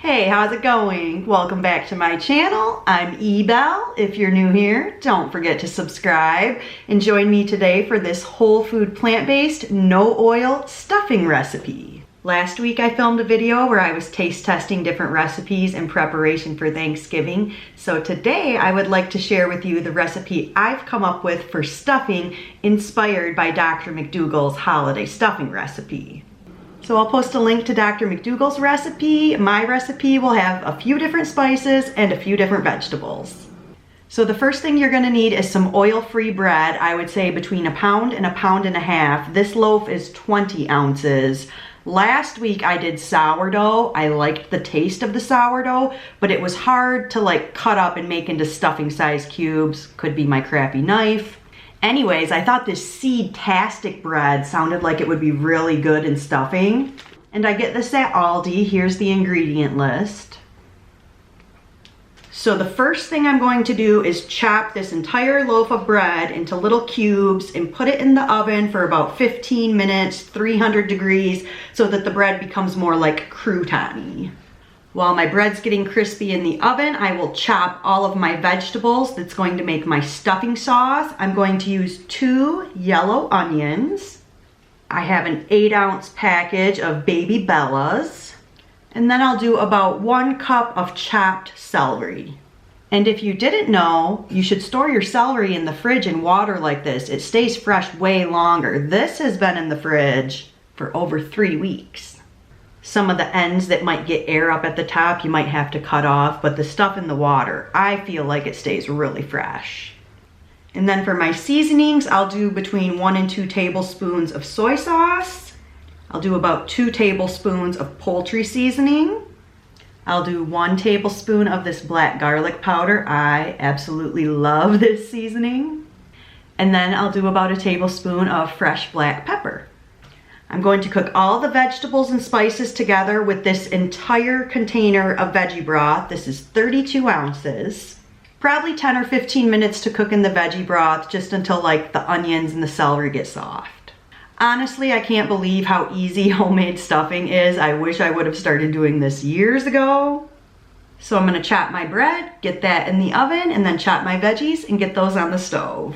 Hey, how's it going? Welcome back to my channel. I'm Ebel. If you're new here, don't forget to subscribe and join me today for this whole food plant-based, no oil stuffing recipe. Last week I filmed a video where I was taste testing different recipes in preparation for Thanksgiving. So today I would like to share with you the recipe I've come up with for stuffing inspired by Dr. McDougall's holiday stuffing recipe. So I'll post a link to Dr. McDougall's recipe. My recipe will have a few different spices and a few different vegetables. So the first thing you're gonna need is some oil-free bread. I would say between a pound and a pound and a half. This loaf is 20 ounces. Last week I did sourdough. I liked the taste of the sourdough, but it was hard to cut up and make into stuffing size cubes. Could be my crappy knife. Anyways, I thought this seed-tastic bread sounded like it would be really good in stuffing. And I get this at Aldi. Here's the ingredient list. So the first thing I'm going to do is chop this entire loaf of bread into little cubes and put it in the oven for about 15 minutes, 300 degrees, so that the bread becomes more like crouton-y. While my bread's getting crispy in the oven, I will chop all of my vegetables that's going to make my stuffing sauce. I'm going to use 2 yellow onions. I have an 8-ounce package of baby bellas. And then I'll do about 1 cup of chopped celery. And if you didn't know, you should store your celery in the fridge in water like this. It stays fresh way longer. This has been in the fridge for over 3 weeks. Some of the ends that might get air up at the top, you might have to cut off, but the stuff in the water, I feel like it stays really fresh. And then for my seasonings, I'll do between 1 and 2 tablespoons of soy sauce. I'll do about 2 tablespoons of poultry seasoning. I'll do 1 tablespoon of this black garlic powder. I absolutely love this seasoning. And then I'll do about a tablespoon of fresh black pepper. I'm going to cook all the vegetables and spices together with this entire container of veggie broth. This is 32 ounces. Probably 10 or 15 minutes to cook in the veggie broth, just until the onions and the celery get soft. Honestly, I can't believe how easy homemade stuffing is. I wish I would have started doing this years ago. So I'm gonna chop my bread, get that in the oven, and then chop my veggies and get those on the stove.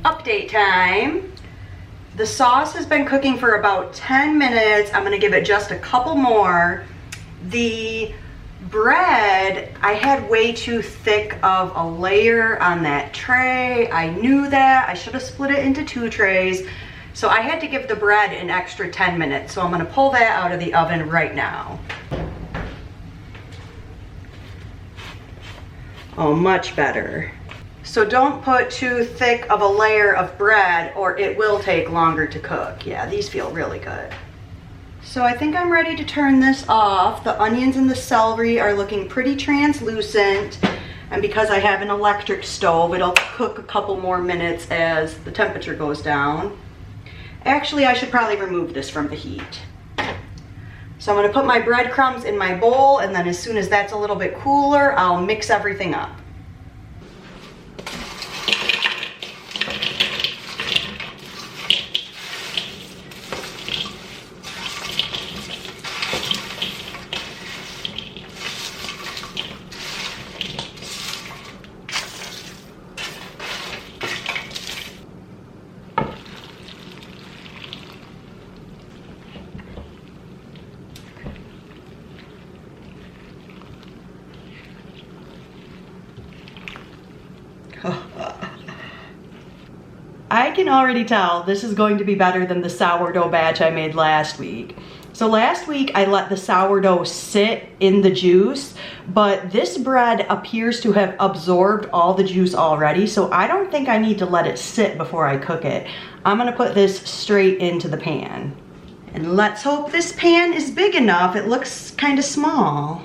Update time. The sauce has been cooking for about 10 minutes. I'm gonna give it just a couple more. The bread, I had way too thick of a layer on that tray. I knew that. I should have split it into 2 trays. So I had to give the bread an extra 10 minutes. So I'm gonna pull that out of the oven right now. Oh, much better. So don't put too thick of a layer of bread or it will take longer to cook. Yeah, these feel really good. So I think I'm ready to turn this off. The onions and the celery are looking pretty translucent. And because I have an electric stove, it'll cook a couple more minutes as the temperature goes down. Actually, I should probably remove this from the heat. So I'm gonna put my breadcrumbs in my bowl, and then as soon as that's a little bit cooler, I'll mix everything up. I can already tell this is going to be better than the sourdough batch I made last week. So last week I let the sourdough sit in the juice, but this bread appears to have absorbed all the juice already, so I don't think I need to let it sit before I cook it. I'm gonna put this straight into the pan. And let's hope this pan is big enough. It looks kind of small.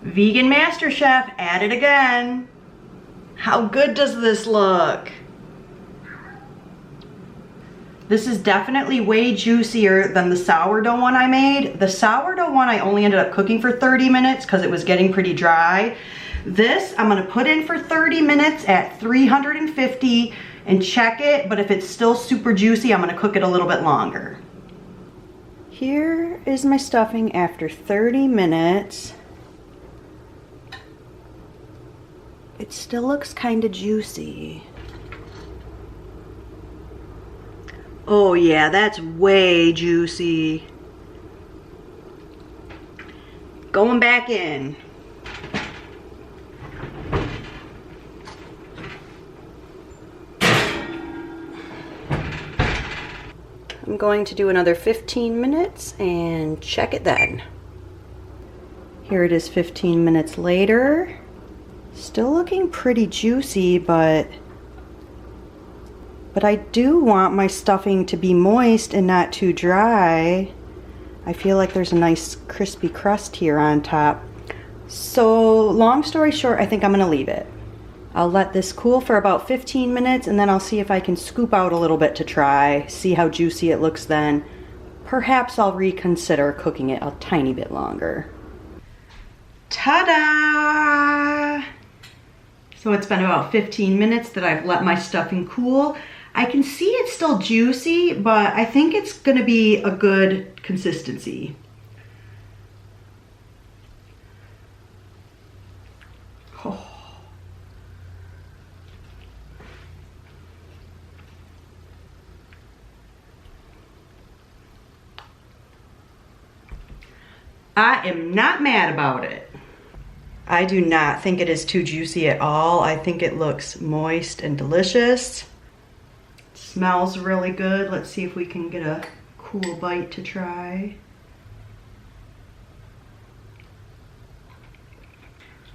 Vegan Master Chef at it again. How good does this look? This is definitely way juicier than the sourdough one I made. The sourdough one I only ended up cooking for 30 minutes because it was getting pretty dry. This I'm gonna put in for 30 minutes at 350 and check it, but if it's still super juicy, I'm gonna cook it a little bit longer. Here is my stuffing after 30 minutes. It still looks kind of juicy. Oh yeah, that's way juicy. Going back in. I'm going to do another 15 minutes and check it then. Here it is 15 minutes later. Still looking pretty juicy, but I do want my stuffing to be moist and not too dry. I feel like there's a nice crispy crust here on top. So long story short, I think I'm gonna leave it. I'll let this cool for about 15 minutes and then I'll see if I can scoop out a little bit to try, see how juicy it looks then. Perhaps I'll reconsider cooking it a tiny bit longer. Ta-da! So it's been about 15 minutes that I've let my stuffing cool. I can see it's still juicy, but I think it's gonna be a good consistency. Oh. I am not mad about it. I do not think it is too juicy at all. I think it looks moist and delicious. It smells really good. Let's see if we can get a cool bite to try.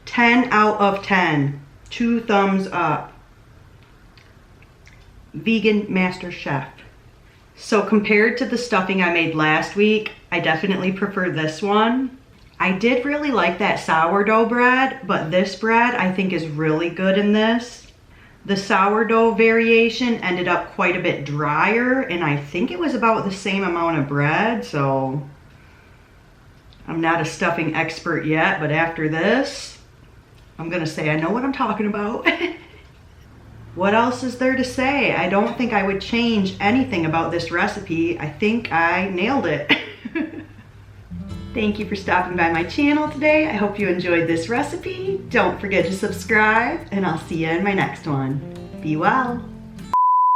10 out of 10. 2 thumbs up. Vegan Master Chef. So compared to the stuffing I made last week, I definitely prefer this one. I did really like that sourdough bread, but this bread I think is really good in this. The sourdough variation ended up quite a bit drier, and I think it was about the same amount of bread, so I'm not a stuffing expert yet, but after this, I'm gonna say I know what I'm talking about. What else is there to say? I don't think I would change anything about this recipe. I think I nailed it. Thank you for stopping by my channel today. I hope you enjoyed this recipe. Don't forget to subscribe, and I'll see you in my next one. Be well.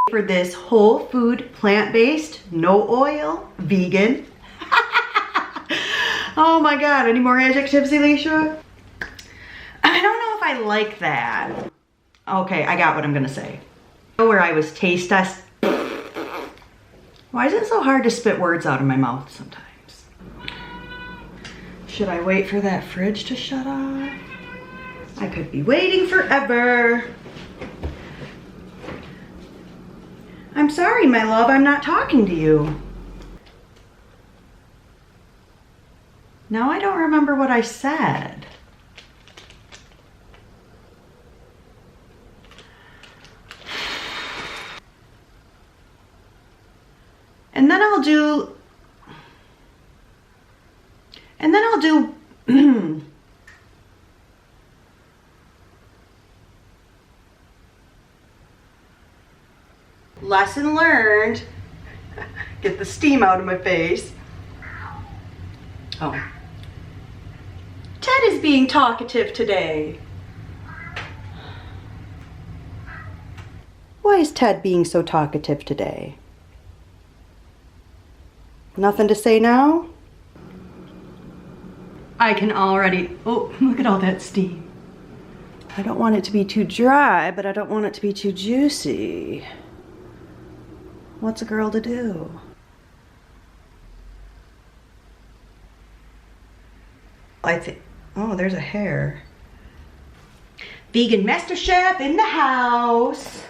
For this whole food, plant-based, no oil, vegan. Oh my God, any more adjectives, Alicia? I like that. Okay, I got what I'm gonna say. Where I was taste test. Why is it so hard to spit words out of my mouth sometimes? Should I wait for that fridge to shut off? I could be waiting forever. I'm sorry, my love, I'm not talking to you. Now I don't remember what I said. And then I'll do lesson learned. Get the steam out of my face. Oh. Ted is being talkative today. Why is Ted being so talkative today? Nothing to say now? I can already, oh, look at all that steam. I don't want it to be too dry, but I don't want it to be too juicy. What's a girl to do? I think, oh, there's a hair. Vegan Master Chef in the house.